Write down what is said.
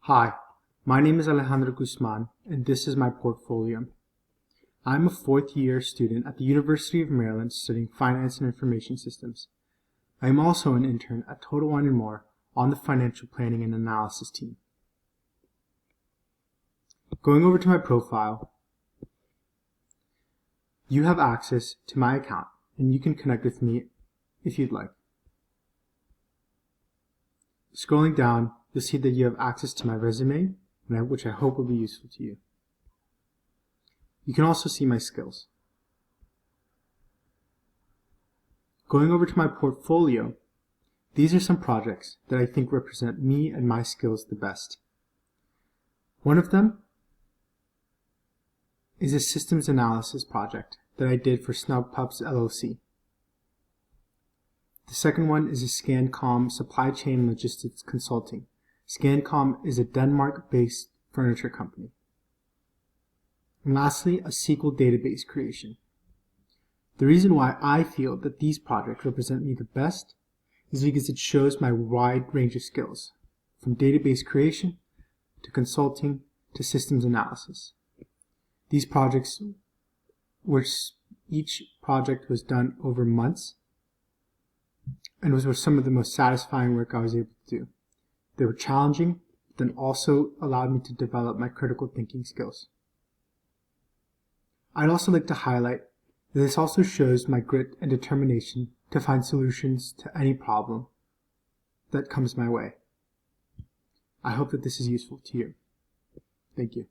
Hi, my name is Alejandro Guzman, and this is my portfolio. I'm a fourth-year student at the University of Maryland studying Finance and Information Systems. I am also an intern at Total Wine & More on the Financial Planning and Analysis team. Going over to my profile, you have access to my account, and you can connect with me if you'd like. Scrolling down, you'll see that you have access to my resume, which I hope will be useful to you. You can also see my skills. Going over to my portfolio, these are some projects that I think represent me and my skills the best. One of them is a systems analysis project that I did for SnubPups LLC. The second one is a ScanCom supply chain logistics consulting. ScanCom is a Denmark-based furniture company. And lastly, a SQL database creation. The reason why I feel that these projects represent me the best is because it shows my wide range of skills, from database creation to consulting to systems analysis. These projects each project was done over months and was some of the most satisfying work I was able to do. They were challenging, but then also allowed me to develop my critical thinking skills. I'd also like to highlight that this also shows my grit and determination to find solutions to any problem that comes my way. I hope that this is useful to you. Thank you.